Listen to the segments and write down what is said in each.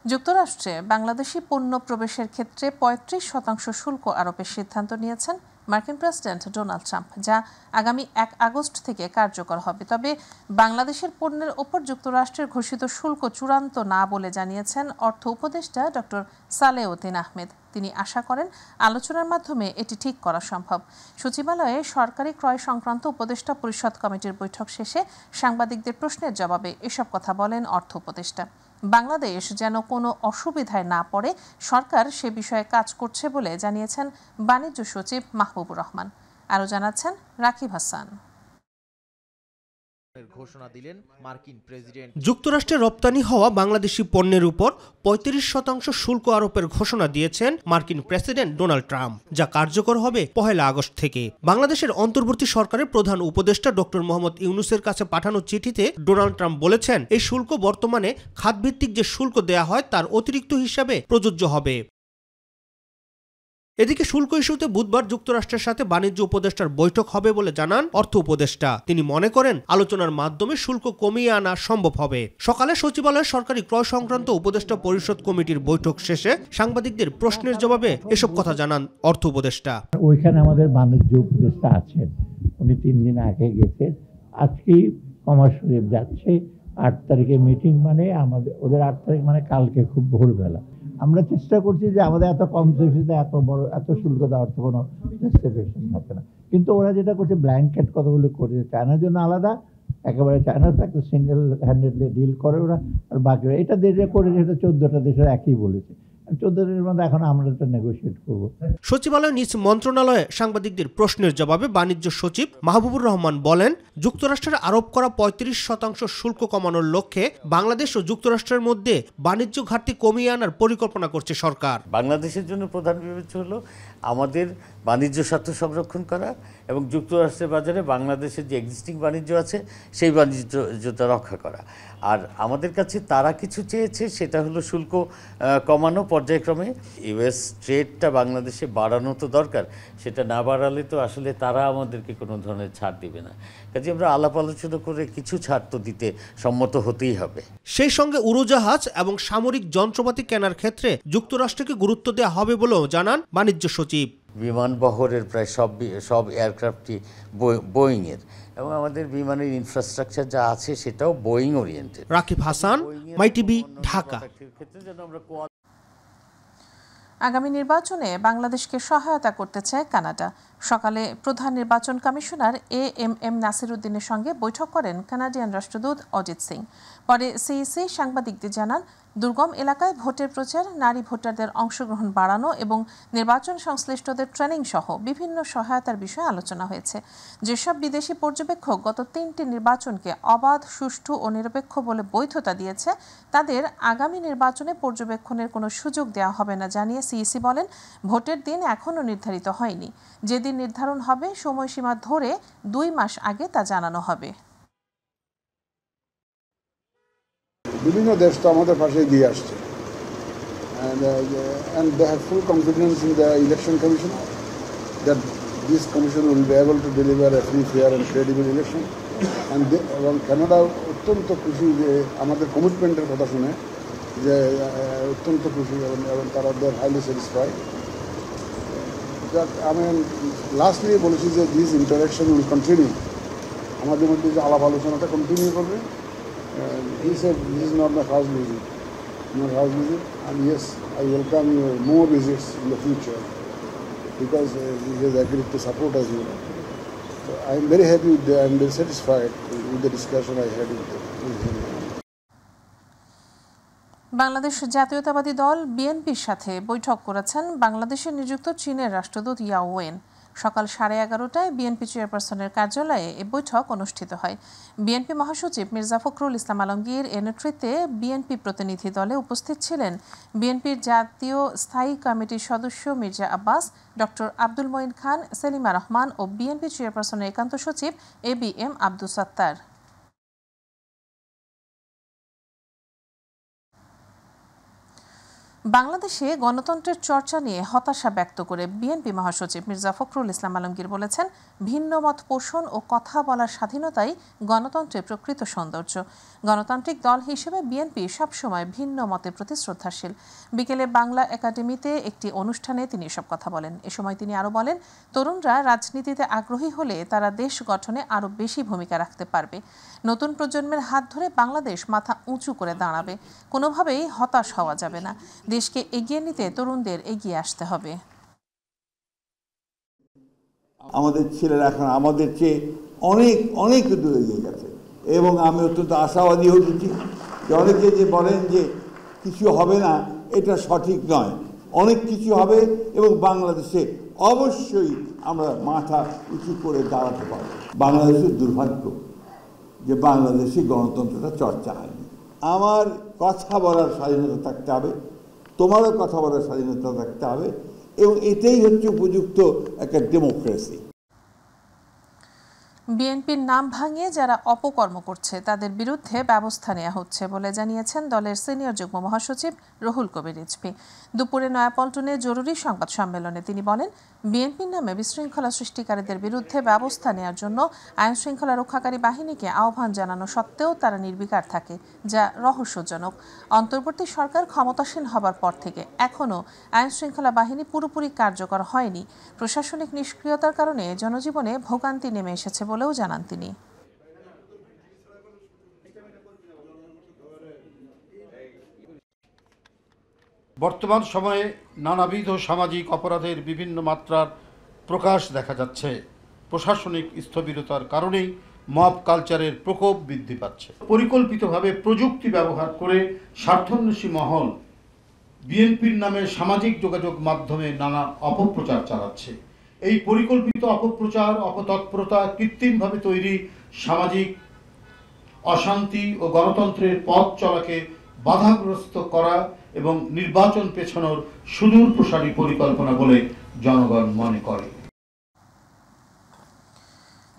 যুক্তরাষ্ট্রে বাংলাদেশি পণ্য প্রবেশের ক্ষেত্রে ৩৫% শুল্ক আরোপের সিদ্ধান্ত নিয়েছেন মার্কিন প্রেসিডেন্ট ডোনাল্ড ট্রাম্প, যা আগামী ১ আগস্ট থেকে কার্যকর হবে। তবে বাংলাদেশের পণ্যের ওপর যুক্তরাষ্ট্রের ঘোষিত শুল্ক চূড়ান্ত না বলে জানিয়েছেন অর্থ উপদেষ্টা ডক্টর সালেউদ্দিন আহমেদ। তিনি আশা করেন আলোচনার মাধ্যমে এটি ঠিক করা সম্ভব। সচিবালয়ে সরকারি ক্রয় সংক্রান্ত উপদেষ্টা পরিষদ কমিটির বৈঠক শেষে সাংবাদিকদের প্রশ্নের জবাবে এসব কথা বলেন অর্থ উপদেষ্টা। বাংলাদেশ যেন কোনো অসুবিধায় না পড়ে সরকার সে বিষয়ে কাজ করছে বলে জানিয়েছেন বাণিজ্য সচিব মাহবুবুর রহমান। আরও জানাচ্ছেন রাকিব হাসান। ঘোষণা দিলেন মার্কিন প্রেসিডেন্ট। যুক্তরাষ্ট্রে রপ্তানি হওয়া বাংলাদেশি পণ্যের উপর ৩৫% শুল্ক আরোপের ঘোষণা দিয়েছেন মার্কিন প্রেসিডেন্ট ডোনাল্ড ট্রাম্প, যা কার্যকর হবে ১ আগস্ট থেকে। বাংলাদেশের অন্তর্বর্তী সরকারের প্রধান উপদেষ্টা ডক্টর মোহাম্মদ ইউনূসের কাছে পাঠানো চিঠিতে ডোনাল্ড ট্রাম্প বলেছেন, এই শুল্ক বর্তমানে খাতভিত্তিক যে শুল্ক দেয়া হয় তার অতিরিক্ত হিসাবে প্রযোজ্য হবে। এদিকে শুল্ক ইস্যুতে বুধবার যুক্তরাষ্ট্রের সাথে বাণিজ্য উপদেষ্টার বৈঠক হবে বলে জানান অর্থ উপদেষ্টা। তিনি মনে করেন আলোচনার মাধ্যমে শুল্ক কমিয়ে আনা সম্ভব হবে। সকালে সচিবালয়ের সরকারি ক্রয় সংক্রান্ত উপদেষ্টা পরিষদ কমিটির বৈঠক শেষে সাংবাদিকদের প্রশ্নের জবাবে এসব কথা জানান অর্থ উপদেষ্টা। ওইখানে আমাদের বাণিজ্য উপদেষ্টা আছেন, উনি 3 দিন আগে গেছেন, আজকেই কমার্স শরীফ যাচ্ছে। 8 তারিখে মিটিং, মানে আমাদের ওদের 8 তারিখ মানে কালকে খুব ভোরবেলা। আমরা চেষ্টা করছি যে আমাদের এত কম সুবিধা এত শুল্ক দেওয়ার তো কোনো জাস্টিফিকেশন থাকে না, কিন্তু ওরা যেটা করছে ব্ল্যাঙ্কেট কতগুলো করেছে। চায়নার জন্য আলাদা, একেবারে চায়নার তো একটা সিঙ্গেল হ্যান্ডেডলি ডিল করে ওরা, আর বাকি এটা দেশে করেছে, এটা 14টা দেশের একই বলেছে। 14 দিনের মধ্যে এখন আমরা এটা নেগোশিয়েট করব। সচিবালয় নিজ মন্ত্রণালয়ে সাংবাদিকদের প্রশ্নের জবাবে বাণিজ্য সচিব মাহবুবুর রহমান বলেন, যুক্তরাষ্ট্রের আরোপ করা ৩৫% শুল্ক কমানোর লক্ষ্যে বাংলাদেশ ও যুক্তরাষ্ট্রের মধ্যে বাণিজ্য ঘাটতি কমিয়ে আনার পরিকল্পনা করছে সরকার। বাংলাদেশের জন্য প্রধান বিবেচ্য হলো আমাদের বাণিজ্য স্বার্থ সংরক্ষণ করা এবং যুক্তরাষ্ট্রের বাজারে বাংলাদেশের যে এক্সিস্টিং বাণিজ্য আছে সেই বাণিজ্যটা রক্ষা করা। আর আমাদের কাছে তারা কিছু চেয়েছে, সেটা হলো শুল্ক কমানো পর্যায়ক্রমে। ইউএস ট্রেডটা বাংলাদেশে বাড়ানো তো দরকার, সেটা না বাড়ালে তো আসলে তারা আমাদেরকে কোনো ধরনের ছাড় দিবে না। কাজে আমরা আলাপ আলোচনা করে কিছু ছাড় তো দিতে সম্মত হতেই হবে। সেই সঙ্গে উড়োজাহাজ এবং সামরিক যন্ত্রপাতি কেনার ক্ষেত্রে যুক্তরাষ্ট্রকে গুরুত্ব দেওয়া হবে বলেও জানান বাণিজ্য সচিব। বিমান বহরের প্রায় সব এয়ারক্রাফটই বোয়িংয়ের, এবং আমাদের বিমানের ইনফ্রাস্ট্রাকচার যা আছে সেটাও Boeing oriented. Rakib Hasan, MyTV, Dhaka. আগামী নির্বাচনে বাংলাদেশকে সহায়তা করতে চায় কানাডা। সকালে প্রধান নির্বাচন কমিশনার এএমএম নাসির উদ্দিনের সঙ্গে বৈঠক করেন কানাডিয়ান রাষ্ট্রদূত অজিত সিং। পরে সিইসি সাংবাদিকদের জানান, দুর্গম এলাকায় ভোটের প্রচার, নারী ভোটারদের অংশগ্রহণ বাড়ানো এবং নির্বাচন সংশ্লিষ্টদের ট্রেনিং সহ বিভিন্ন সহায়তার বিষয়ে আলোচনা হয়েছে। যেসব বিদেশি পর্যবেক্ষক গত 3টি নির্বাচনকে অবাধ, সুষ্ঠু ও নিরপেক্ষ বলে বৈধতা দিয়েছে, তাদের আগামী নির্বাচনে পর্যবেক্ষণের কোনো সুযোগ দেওয়া হবে না জানিয়ে সিইসি বলেন, ভোটের দিন এখনও নির্ধারিত হয়নি। যেদিন নির্ধারণ হবে সময়সীমা ধরে 2 মাস আগে তা জানানো হবে। বিভিন্ন দেশ তো আমাদের পাশে দিয়ে আসছে, and they have full confidence in the election commission that this commission will be able to deliver a free, fair and credible election. And এবং কানাডা অত্যন্ত খুশি যে আমাদের কমিটমেন্টের কথা শুনে, যে অত্যন্ত খুশি এবং তারা they are highly satisfied. আমি লাস্টলি বলেছি যে দিস ইন্টারাকশন উইল কন্টিনিউ, আমাদের মধ্যে যে আলাপ আলোচনাটা কন্টিনিউ করবে। He said this is not my first visit, and yes, I welcome your more visits in the future because he has agreed to support us. So I am very happy with I am very satisfied with the discussion I had with him. Bangladesh জাতীয়তাবাদী দল বিএনপির সাথে বৈঠক করেছেন বাংলাদেশে নিযুক্ত চীনের রাষ্ট্রদূত ইয়াও ওয়েন। সকাল 11:30টায় বিএনপি চেয়ারপারসনের কার্যালয়ে এ বৈঠক অনুষ্ঠিত হয়। বিএনপি মহাসচিব মির্জা ফখরুল ইসলাম আলমগীর এর নেতৃত্বে বিএনপি প্রতিনিধি দলে উপস্থিত ছিলেন বিএনপির জাতীয় স্থায়ী কমিটির সদস্য মির্জা আব্বাস, ডক্টর আব্দুল মঈন খান, সেলিমা রহমান ও বিএনপি চেয়ারপারসনের একান্ত সচিব এবিএম আব্দুস সাত্তার। বাংলাদেশে গণতন্ত্রের চর্চা নিয়ে হতাশা ব্যক্ত করে বিএনপি মহাসচিব মির্জা ফখরুল ইসলাম আলমগীর বলেছেন, ভিন্ন মত পোষণ ও কথা বলার স্বাধীনতাই গণতন্ত্রের প্রকৃত সৌন্দর্য। গণতান্ত্রিক দল হিসেবে বিএনপি সবসময় ভিন্ন মতের প্রতি শ্রদ্ধাশীল। বিকেলে বাংলা একাডেমিতে একটি অনুষ্ঠানে তিনি এসব কথা বলেন। এ সময় তিনি আরও বলেন, তরুণরা রাজনীতিতে আগ্রহী হলে তারা দেশ গঠনে আরও বেশি ভূমিকা রাখতে পারবে। নতুন প্রজন্মের হাত ধরে বাংলাদেশ মাথা উঁচু করে দাঁড়াবে। কোনোভাবেই হতাশ হওয়া যাবে না। দেশকে এগিয়ে নিতে তরুণদের এগিয়ে আসতে হবে। আমাদের ছেলেরা এখন আমাদের চেয়ে অনেক অনেক দূরে এগিয়ে গেছে এবং আমি অত্যন্ত আশাবাদী হয়েছি যে অনেকে যে বলেন যে কিছু হবে না, এটা সঠিক নয়। অনেক কিছু হবে এবং বাংলাদেশে অবশ্যই আমরা মাথা উঁচু করে দাঁড়াতে পারব। বাংলাদেশের দুর্ভাগ্য যে বাংলাদেশে গণতন্ত্রটা চর্চা হয়নি। আমার কথা বলার স্বাধীনতা থাকতে হবে, তোমারও কথা বলার স্বাধীনতা থাকতে হবে এবং এটাই হচ্ছে উপযুক্ত একটা ডেমোক্রেসি। বিএনপির নাম ভাঙিয়ে যারা অপকর্ম করছে তাদের বিরুদ্ধে ব্যবস্থা নেওয়া হচ্ছে বলে জানিয়েছেন দলের সিনিয়র যুগ্ম মহাসচিব রুহুল কবির রিজভী। দুপুরে নয়াপল্টনে জরুরি সংবাদ সম্মেলনে তিনি বলেন, বিএনপির নামে বিশৃঙ্খলা সৃষ্টিকারীদের বিরুদ্ধে ব্যবস্থা নেওয়ার জন্য আইন শৃঙ্খলা রক্ষাকারী বাহিনীকে আহ্বান জানানো সত্ত্বেও তারা নির্বিকার থাকে, যা রহস্যজনক। অন্তর্বর্তী সরকার ক্ষমতাসীন হবার পর থেকে এখনও আইন শৃঙ্খলা বাহিনী পুরোপুরি কার্যকর হয়নি। প্রশাসনিক নিষ্ক্রিয়তার কারণে জনজীবনে ভোগান্তি নেমে এসেছে বলেও জানান তিনি। বর্তমান সময়ে নানাবিধ সামাজিক অপরাধের বিভিন্ন মাত্রার প্রকাশ দেখা যাচ্ছে। প্রশাসনিক স্থবিরতার কারণেই মব কালচারের প্রকোপ বৃদ্ধি পাচ্ছে। পরিকল্পিতভাবে প্রযুক্তি ব্যবহার করে স্বার্থান্বেষী মহল বিএনপির নামে সামাজিক যোগাযোগ মাধ্যমে নানা অপপ্রচার চালাচ্ছে। এই পরিকল্পিত অপপ্রচার, অপতৎপরতা, কৃত্রিমভাবে তৈরি সামাজিক অশান্তি ও গণতন্ত্রের পথ চলাকে বাধাগ্রস্ত করা এবং নির্বাচন পেছানোর সুদূর প্রসারী পরিকল্পনা বলে জনগণ মনে করে।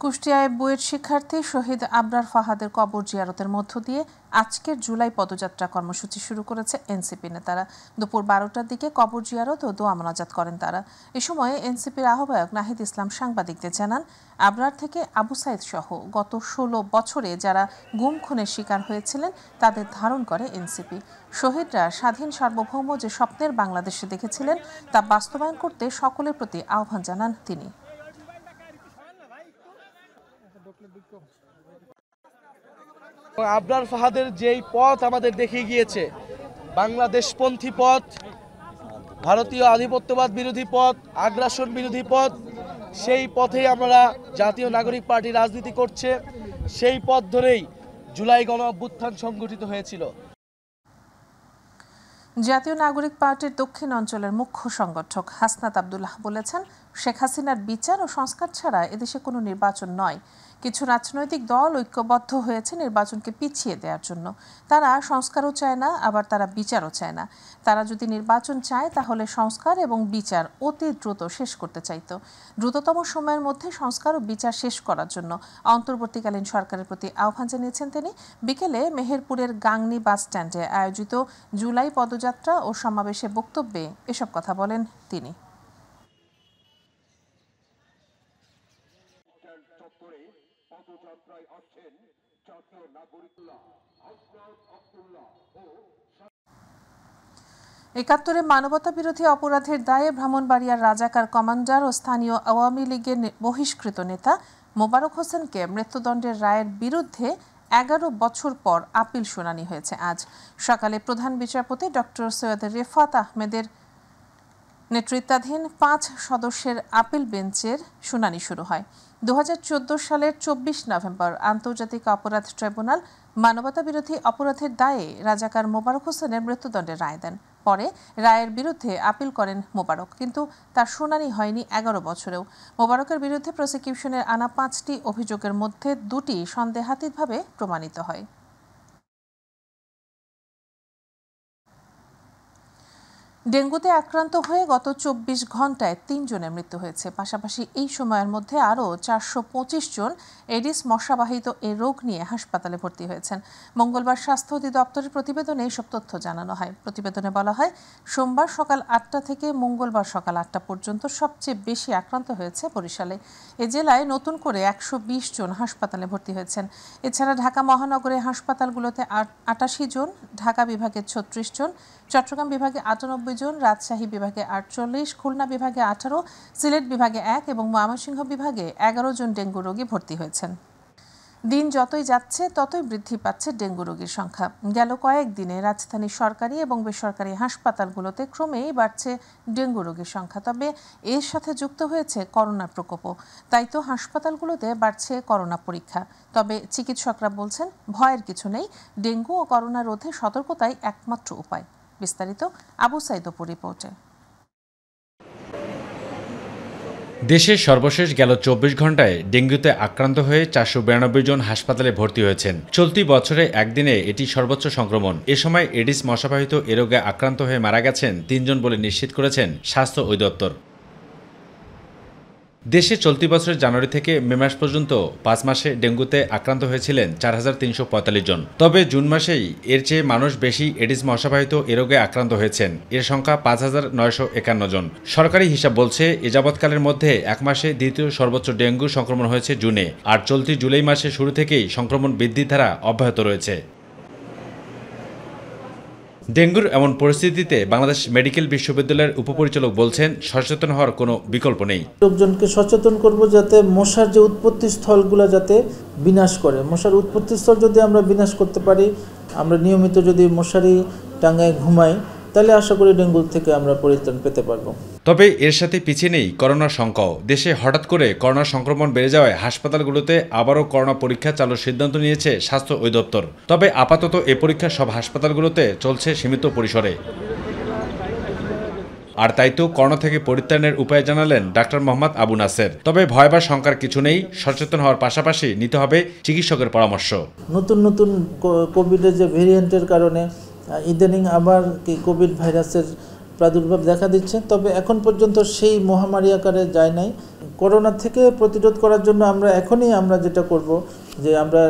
কুষ্টিয়ায় বুয়েট শিক্ষার্থী শহীদ আবরার ফাহাদের কবর জিয়ারতের মধ্য দিয়ে আজকের জুলাই পদযাত্রা কর্মসূচি শুরু করেছে এনসিপি নেতারা। দুপুর 12টার দিকে কবর জিয়ারত ও দোয়া মোনাজাত করেন তারা। এ সময় এনসিপির আহ্বায়ক নাহিদ ইসলাম সাংবাদিকদের জানান, আবরার থেকে আবু সাইদ সহ গত 16 বছরে যারা গুম খুনের শিকার হয়েছিলেন তাদের ধারণ করে এনসিপি। শহীদরা স্বাধীন সার্বভৌম যে স্বপ্নের বাংলাদেশে দেখেছিলেন তা বাস্তবায়ন করতে সকলের প্রতি আহ্বান জানান তিনি। আবরার ফাহাদের যেই পথ আমাদের দেখিয়ে গিয়েছে, বাংলাদেশপন্থী পথ, ভারতীয় আধিপত্যবাদ বিরোধী পথ, আগ্রাসন বিরোধী পথ, সেই পথেই আমরা জাতীয় নাগরিক পার্টি রাজনীতি করছে। সেই পথ ধরেই জুলাই গণ অভ্যুত্থান সংগঠিত হয়েছিল। জাতীয় নাগরিক পার্টির দক্ষিণ অঞ্চলের মুখ্য সংগঠক হাসনাত আব্দুল্লাহ বলেছেন, শেখ হাসিনার বিচার ও সংস্কার ছাড়া এদেশে কোনো নির্বাচন নয়। কিছু রাজনৈতিক দল ঐক্যবদ্ধ হয়েছে নির্বাচনকে পিছিয়ে দেওয়ার জন্য। তারা সংস্কারও চায় না, আবার তারা বিচারও চায় না। তারা যদি নির্বাচন চায় তাহলে সংস্কার এবং বিচার অতি দ্রুত শেষ করতে চাইত। দ্রুততম সময়ের মধ্যে সংস্কার ও বিচার শেষ করার জন্য অন্তর্বর্তীকালীন সরকারের প্রতি আহ্বান জানিয়েছেন তিনি। বিকেলে মেহেরপুরের গাংনী বাস স্ট্যান্ডে আয়োজিত জুলাই পদযাত্রা ও সমাবেশে বক্তব্যে এসব কথা বলেন তিনি। একাত্তরে মানবতা বিরোধী অপরাধের দায়ে ব্রাহ্মণবাড়িয়ার রাজাকার কমান্ডার ও স্থানীয় আওয়ামী লীগের বহিষ্কৃত নেতা মোবারক হোসেনকে মৃত্যুদণ্ডের রায়ের বিরুদ্ধে 11 বছর পর আপিল শুনানি হয়েছে আজ সকালে। প্রধান বিচারপতি ডক্টর সৈয়দ রেফাত আহমেদের নেতৃত্বাধীন 5 সদস্যের আপিল বেঞ্চের শুনানি শুরু হয়। 2014 সালের 24 নভেম্বর আন্তর্জাতিক অপরাধ ট্রাইব্যুনাল মানবতা বিরোধী অপরাধের দায়ে রাজাকার মোবারক হোসেনের মৃত্যুদণ্ডের রায় দেন। পরে রায়ের বিরুদ্ধে আপিল করেন মোবারক, কিন্তু তার শুনানি হয়নি 11 বছরেও। মোবারকের বিরুদ্ধে প্রসিকিউশনের আনা 5টি অভিযোগের মধ্যে 2টি সন্দেহাতীতভাবে প্রমাণিত হয়। ডেঙ্গুতে আক্রান্ত হয়ে গত ২৪ ঘন্টায় ৩ জনের মৃত্যু হয়েছে। পাশাপাশি এই সময়ের মধ্যে আরও ৪২৫ জন এডিস মশাবাহিত এই রোগ নিয়ে হাসপাতালে ভর্তি হয়েছেন। মঙ্গলবার স্বাস্থ্য অধিদপ্তরের প্রতিবেদনে এসব তথ্য জানানো হয়। প্রতিবেদনে বলা হয়, সোমবার সকাল ৮টা থেকে মঙ্গলবার সকাল ৮টা পর্যন্ত সবচেয়ে বেশি আক্রান্ত হয়েছে বরিশালে। এ জেলায় নতুন করে ১২০ জন হাসপাতালে ভর্তি হয়েছেন। এছাড়া ঢাকা মহানগরের হাসপাতালগুলোতে ৮৮ জন, ঢাকা বিভাগে ৩৬ জন, চট্টগ্রাম বিভাগে ৯৮ জন, রাজশাহী বিভাগে ৪৮, খুলনা বিভাগে ১৮, সিলেট বিভাগে ১ এবং ময়মনসিংহ বিভাগে ১১ জন ডেঙ্গু রোগী ভর্তি হয়েছেন। দিন যতই যাচ্ছে ততই বৃদ্ধি পাচ্ছে ডেঙ্গু রোগীর সংখ্যা। গেল কয়েকদিনে রাজধানীর সরকারি এবং বেসরকারি হাসপাতালগুলোতে ক্রমেই বাড়ছে ডেঙ্গু রোগীর সংখ্যা। তবে এর সাথে যুক্ত হয়েছে করোনার প্রকোপও। তাই তো হাসপাতালগুলোতে বাড়ছে করোনা পরীক্ষা। তবে চিকিৎসকরা বলছেন, ভয়ের কিছু নেই, ডেঙ্গু ও করোনা রোধে সতর্কতাই একমাত্র উপায়। বিস্তারিত আবু সাইদ অপুর রিপোর্টে। দেশের সর্বশেষ গেল ২৪ ঘন্টায় ডেঙ্গুতে আক্রান্ত হয়ে ৪৯২ জন হাসপাতালে ভর্তি হয়েছেন। চলতি বছরে একদিনে এটি সর্বোচ্চ সংক্রমণ। এ সময় এডিস মশাবাহিত এ রোগে আক্রান্ত হয়ে মারা গেছেন ৩ জন বলে নিশ্চিত করেছেন স্বাস্থ্য অধিদপ্তর। দেশে চলতি বছরের জানুয়ারি থেকে মে মাস পর্যন্ত ৫ মাসে ডেঙ্গুতে আক্রান্ত হয়েছিলেন ৪৩৪৫ জন। তবে জুন মাসেই এর চেয়ে মানুষ বেশি এডিস মশাবাহিত এ রোগে আক্রান্ত হয়েছেন। এর সংখ্যা ৫,৯৫১ জন। সরকারি হিসাব বলছে, এ যাবৎকালের মধ্যে এক মাসে দ্বিতীয় সর্বোচ্চ ডেঙ্গু সংক্রমণ হয়েছে জুনে। আর চলতি জুলাই মাসে শুরু থেকেই সংক্রমণ বৃদ্ধির ধারা অব্যাহত রয়েছে। ডেঙ্গুর এমন পরিস্থিতিতে বাংলাদেশ মেডিকেল বিশ্ববিদ্যালয়ের উপপরিচালক বলছেন, সচেতন হওয়ার কোনো বিকল্প নেই। লোকজনকে সচেতন করব যাতে মশার যে উৎপত্তি স্থলগুলো যাতে বিনাশ করে। মশার উৎপত্তি স্থল যদি আমরা বিনাশ করতে পারি, আমরা নিয়মিত যদি মশারি টাঙায় ঘুমাই, তাহলে আশা করি ডেঙ্গু থেকে আমরা পরিত্রাণ পেতে পারবো। তবে এর সাথে পিছিয়ে নেই করোনার সংখ্যাও। দেশে হঠাৎ করে করোনা সংক্রমণ বেড়ে যাওয়ায় হাসপাতালগুলোতে আবারও করোনা পরীক্ষা চালুর সিদ্ধান্ত নিয়েছে স্বাস্থ্য অধিদপ্তর। তবে আপাতত এ পরীক্ষা সব হাসপাতালগুলোতে চলছে সীমিত পরিসরে। আর তাই তো করোনা থেকে পরিত্রাণের উপায় জানালেন ডাক্তার মোহাম্মদ আবু নাসের। তবে ভয় বা শঙ্কার কিছু নেই, সচেতন হওয়ার পাশাপাশি নিতে হবে চিকিৎসকের পরামর্শ। নতুন নতুন কোভিডের যে ভেরিয়েন্টের কারণে ইদানিং আবার কোভিড ভাইরাসের প্রাদুর্ভাব দেখা দিচ্ছে। তবে এখন পর্যন্ত সেই মহামারী আকারে যায় নাই। করোনা থেকে প্রতিরোধ করার জন্য আমরা যেটা করব, যে আমরা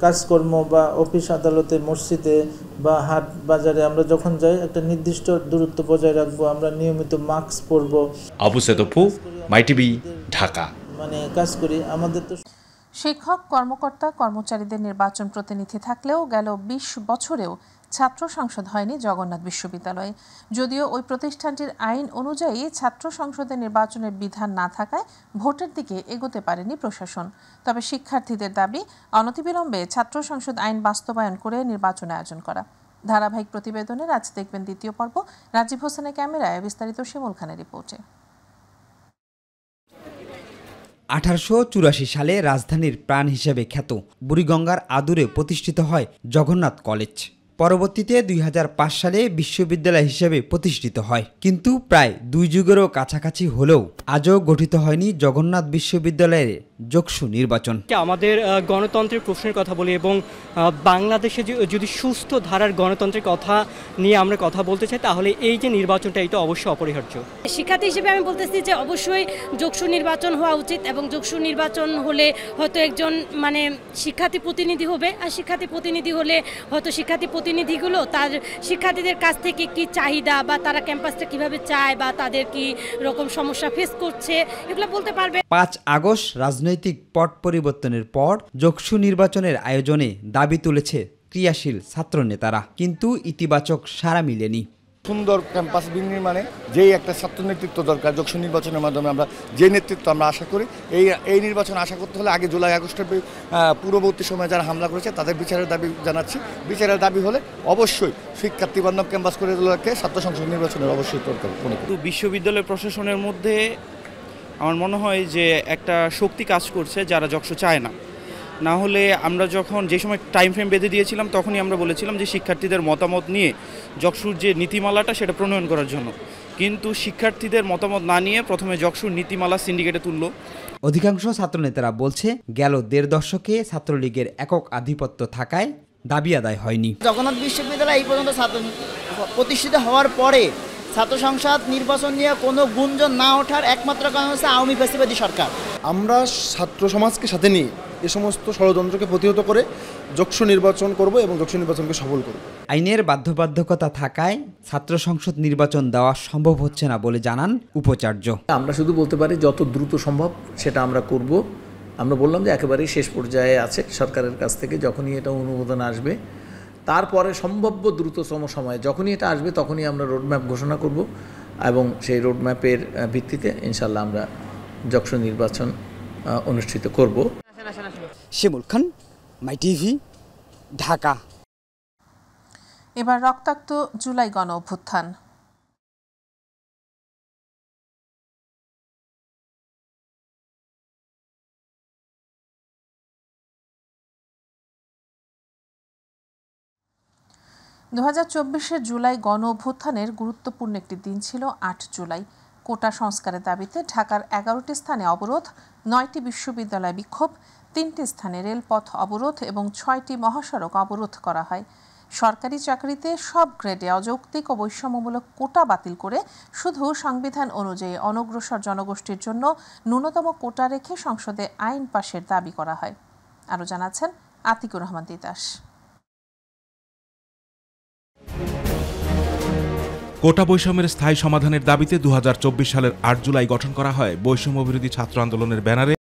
কাজকর্ম বা অফিস আদালতে, মসজিদে বা হাট বাজারে আমরা যখন যাই একটা নির্দিষ্ট দূরত্ব বজায় রাখবো। আমরা নিয়মিত মাস্ক পরবো। আবু সাইদ অপু, মাই টিভি, ঢাকা। কাজ করি আমাদের তো। শিক্ষক, কর্মকর্তা, কর্মচারীদের নির্বাচন প্রতিনিধি থাকলেও গেল ২০ বছরেও ছাত্র সংসদ হয়নি জগন্নাথ বিশ্ববিদ্যালয়ে। যদিও ওই প্রতিষ্ঠানটির আইন অনুযায়ী ছাত্র সংসদের নির্বাচনের বিধান না থাকায় ভোটের দিকে এগোতে পারেনি প্রশাসন। তবে শিক্ষার্থীদের দাবি, অনতিবিলম্বে ছাত্র সংসদ আইন বাস্তবায়ন করে নির্বাচন আয়োজন করা। ধারাবাহিক প্রতিবেদনের আজ দেখবেন দ্বিতীয় পর্ব। রাজীব হোসেনের ক্যামেরায় বিস্তারিত শিমুল খানের রিপোর্টে। 1884 সালে রাজধানীর প্রাণ হিসেবে খ্যাত বুড়িগঙ্গার আদুরে প্রতিষ্ঠিত হয় জগন্নাথ কলেজ। পরবর্তীতে 2005 সালে বিশ্ববিদ্যালয় হিসেবে প্রতিষ্ঠিত হয়। কিন্তু প্রায় 2 যুগেরও কাছাকাছি হলেও আজও গঠিত হয়নি জগন্নাথ বিশ্ববিদ্যালয়ের যোগসু নির্বাচন। আমাদের গণতন্ত্রের প্রশ্নের কথা বলি এবং বাংলাদেশে যদি সুস্থ ধারার গণতন্ত্রের কথা নিয়ে আমরা কথা বলতে চাই, তাহলে এই যে নির্বাচনটা, এটা অবশ্যই অপরিহার্য। শিক্ষার্থী হিসেবে আমি বলতেছি যে অবশ্যই যোগসু নির্বাচন হওয়া উচিত এবং যোগসু নির্বাচন হলে হয়তো একজন শিক্ষার্থী প্রতিনিধি হবে, আর শিক্ষার্থী প্রতিনিধি হলে হয়তো শিক্ষার্থী প্রতিনিধিগুলো তার শিক্ষার্থীদের কাছ থেকে কি চাহিদা বা তারা ক্যাম্পাসটা কিভাবে চায় বা তাদের কি রকম সমস্যা ফেস করছে এগুলো বলতে পারবে। 5 আগস্ট রাজনৈতিক পট পরিবর্তনের পর যোগসু নির্বাচনের আয়োজনে দাবি তুলেছে ক্রিয়াশীল ছাত্র নেতারা, কিন্তু ইতিবাচক সাড়া মিলেনি। সুন্দর ক্যাম্পাস বিনির্মাণে যেই একটা ছাত্র নেতৃত্ব দরকার, যোগসু নির্বাচনের মাধ্যমে আমরা যে নেতৃত্ব আমরা আশা করি, এই নির্বাচন আশা করতে হলে আগে জুলাই আগস্টের পূর্ববর্তী সময়ে যারা হামলা করেছে তাদের বিচারের দাবি জানাচ্ছি। বিচারের দাবি হলে অবশ্যই শিক্ষার্থী বান্ধব ক্যাম্পাস করে তোলাকে ছাত্র সংসদ নির্বাচনের অবশ্যই দরকার। বিশ্ববিদ্যালয় প্রশাসনের মধ্যে আমার মনে হয় যে একটা শক্তি কাজ করছে যারা যোগসু চায় না। না হলে আমরা যখন যে সময় টাইম ফ্রেম বেঁধে দিয়েছিলাম তখনই আমরা বলেছিলাম যে শিক্ষার্থীদের মতামত নিয়ে যোগসুর যে নীতিমালাটা সেটা প্রণয়ন করার জন্য, কিন্তু শিক্ষার্থীদের মতামত না নিয়ে প্রথমে যোগসুর নীতিমালা সিন্ডিকেটে তুলল। অধিকাংশ ছাত্রনেতারা বলছে, গেল 1.5 দশকে ছাত্রলীগের একক আধিপত্য থাকায় দাবি আদায় হয়নি। জগন্নাথ বিশ্ববিদ্যালয় এই পর্যন্ত প্রতিষ্ঠিত হওয়ার পরে ছাত্র সংসদ নির্বাচন নিয়ে কোনো গুঞ্জন না ওঠার একমাত্র কারণ হচ্ছে আওয়ামী ফ্যাসিবাদী সরকার। আমরা ছাত্র সমাজকে সাথে নিয়ে এ সমস্ত ষড়যন্ত্রকে প্রতিহত করে যৌক্তিক নির্বাচন করব এবং যৌক্তিক নির্বাচনকে সফল করব। আইনের বাধ্যবাধকতা থাকায় ছাত্র সংসদ নির্বাচন দেওয়া সম্ভব হচ্ছে না বলে জানান উপাচার্য। আমরা শুধু বলতে পারি যত দ্রুত সম্ভব সেটা আমরা করব। আমরা বললাম যে একেবারেই শেষ পর্যায়ে আছে সরকারের কাছ থেকে, যখনই এটা অনুমোদন আসবে তারপরে সম্ভাব্য দ্রুততম সময়ে যখনই এটা আসবে তখনই আমরা রোডম্যাপ ঘোষণা করব এবং সেই রোডম্যাপের ভিত্তিতে ইনশাল্লাহ আমরা যৌক্তিক নির্বাচন অনুষ্ঠিত করব। শিমুল খান, মাই টিভি, ঢাকা। এবার রক্তাক্ত জুলাই গণ অভ্যুত্থান। দু ২০২৪ জুলাই গণ অভ্যুত্থানের গুরুত্বপূর্ণ একটি দিন ছিল ৮ জুলাই। কোটা সংস্কারের দাবিতে ঢাকার ১১টি স্থানে অবরোধ, ৯টি বিশ্ববিদ্যালয় বিক্ষোভ, ৩টি স্থানে রেলপথ অবরোধ এবং ৬টি মহাসড়ক অবরোধ করা হয়। সরকারি চাকরিতে সব গ্রেডে অযৌক্তিক ও বৈষম্যমূলক কোটা বাতিল করে শুধু সংবিধান অনুযায়ী অনগ্রসর জনগোষ্ঠীর জন্য ন্যূনতম কোটা রেখে সংসদে আইন পাশের দাবি করা হয়। আরও জানাচ্ছেন আতিকুর রহমান তিতাস। কোটা বৈষম্যের স্থায়ী সমাধানের দাবিতে ২০২৪ সালের ৮ জুলাই গঠন করা হয় বৈষম্য বিরোধী ছাত্র আন্দোলনের ব্যানারে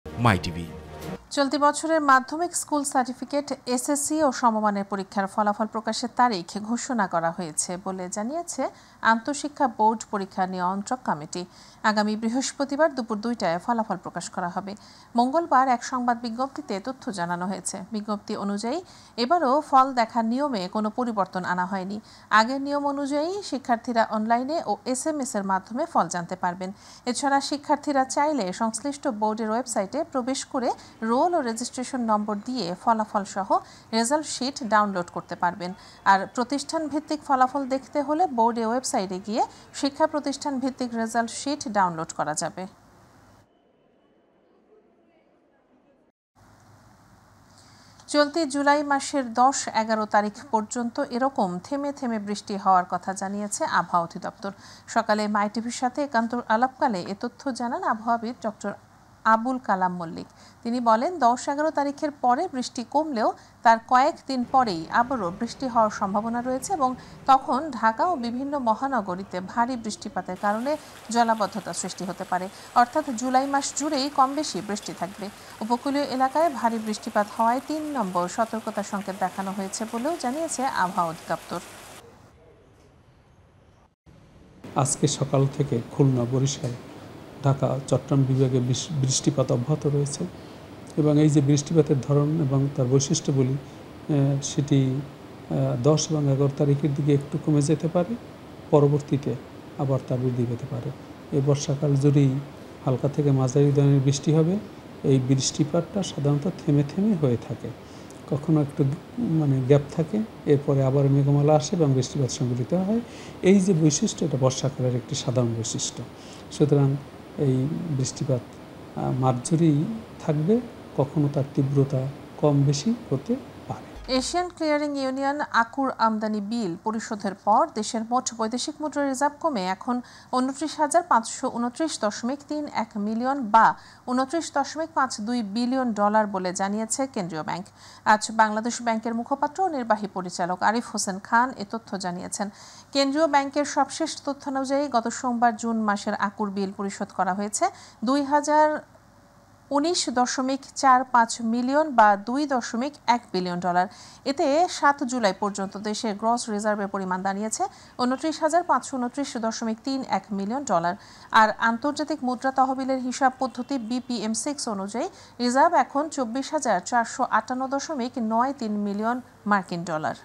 মাই টিভি। চলতি বছরের মাধ্যমিক স্কুল সার্টিফিকেট, এসএসসি ও সমমানের পরীক্ষার ফলাফল প্রকাশের তারিখ ঘোষণা করা হয়েছে বলে জানিয়েছে আন্তঃশিক্ষা বোর্ড পরীক্ষা নিয়ন্ত্রক কমিটি। আগামী বৃহস্পতিবার দুপুর ২টায় ফলাফল প্রকাশ করা হবে। মঙ্গলবার এক সংবাদ বিজ্ঞপ্তিতে তথ্য জানানো হয়েছে। বিজ্ঞপ্তি অনুযায়ী এবারও ফল দেখার নিয়মে কোনো পরিবর্তন আনা হয়নি। আগের নিয়ম অনুযায়ী শিক্ষার্থীরা অনলাইনে ও SMS এর মাধ্যমে ফল জানতে পারবেন। এছাড়া শিক্ষার্থীরা চাইলে সংশ্লিষ্ট বোর্ডের ওয়েবসাইটে প্রবেশ করে রোল ও রেজিস্ট্রেশন নম্বর দিয়ে ফলাফল সহ রেজাল্ট শিট ডাউনলোড করতে পারবেন। আর প্রতিষ্ঠান ভিত্তিক ফলাফল দেখতে হলে বোর্ডের ওয়েবসাইটে গিয়ে শিক্ষা প্রতিষ্ঠান ভিত্তিক রেজাল্ট শিট ডাউনলোড করা যাবে। চলতি জুলাই মাসের ১০-১১ তারিখ পর্যন্ত এরকম থেমে থেমে বৃষ্টি হওয়ার কথা জানিয়েছে আবহাওয়া অধিদপ্তর। সকালে মাই টিভির সাথে একান্ত আলাপকালে এ তথ্য জানান আবহাওয়াবিদ ডক্টর আবুল কালাম মল্লিক। তিনি বলেন ১০-১১ তারিখের পরে বৃষ্টি কমলেও তার কয়েকদিন পরেই আবারও বৃষ্টি হওয়ার সম্ভাবনা রয়েছে এবং তখন ঢাকা ও বিভিন্ন মহানগরীতে ভারী বৃষ্টিপাতের কারণে জলাবদ্ধতা সৃষ্টি হতে পারে। অর্থাৎ জুলাই মাস জুড়েই কম বেশি বৃষ্টি থাকবে। উপকূলীয় এলাকায় ভারী বৃষ্টিপাত হওয়ায় ৩ নম্বর সতর্কতা সংকেত দেখানো হয়েছে বলেও জানিয়েছে আবহাওয়া অধিদপ্তর। আজকে সকাল থেকে খুলনা, বরিশাল, ঢাকা, চট্টগ্রাম বিভাগে বৃষ্টিপাত অব্যাহত রয়েছে এবং এই যে বৃষ্টিপাতের ধরন এবং তার বৈশিষ্ট্যগুলি সেটি ১০ এবং ১১ তারিখের দিকে একটু কমে যেতে পারে, পরবর্তীতে আবার তা বৃদ্ধি পেতে পারে। এই বর্ষাকাল জুড়েই হালকা থেকে মাঝারি ধরনের বৃষ্টি হবে। এই বৃষ্টিপাতটা সাধারণত থেমে থেমে হয়ে থাকে, কখনো একটু গ্যাপ থাকে, এরপরে আবার মেঘমালা আসে এবং বৃষ্টিপাত সংঘটিত হয়। এই যে বৈশিষ্ট্য, এটা বর্ষাকালের একটি সাধারণ বৈশিষ্ট্য। সুতরাং এই বৃষ্টিপাত মাঝারি থাকবে, কখনো তার তীব্রতা কম বেশি হতে পারে। এশিয়ান ক্লিয়ারিং ইউনিয়ন আকুর আমদানি বিল পরিশোধের পর দেশের মোট বৈদেশিক মুদ্রা রিজার্ভ কমে এখন 29,529.31 মিলিয়ন বা $29.52 বিলিয়ন বলে জানিয়েছে কেন্দ্রীয় ব্যাংক। আজ বাংলাদেশ ব্যাংকের মুখপাত্র ও নির্বাহী পরিচালক আরিফ হোসেন খান এ তথ্য জানিয়েছেন। কেন্দ্রীয় ব্যাংকের সবশেষ তথ্যানুযায়ী গত সোমবার জুন মাসের আকুর বিল পরিশোধ করা হয়েছে 2019.45 মিলিয়ন বা $2.1 বিলিয়ন। এতে 7 জুলাই পর্যন্ত দেশের গ্রস রিজার্ভের পরিমাণ দাঁড়িয়েছে 29,529.31 মিলিয়ন। আর আন্তর্জাতিক মুদ্রা তহবিলের হিসাব পদ্ধতি BPM6 অনুযায়ী রিজার্ভ এখন 24,458.93 মিলিয়ন মার্কিন ডলার।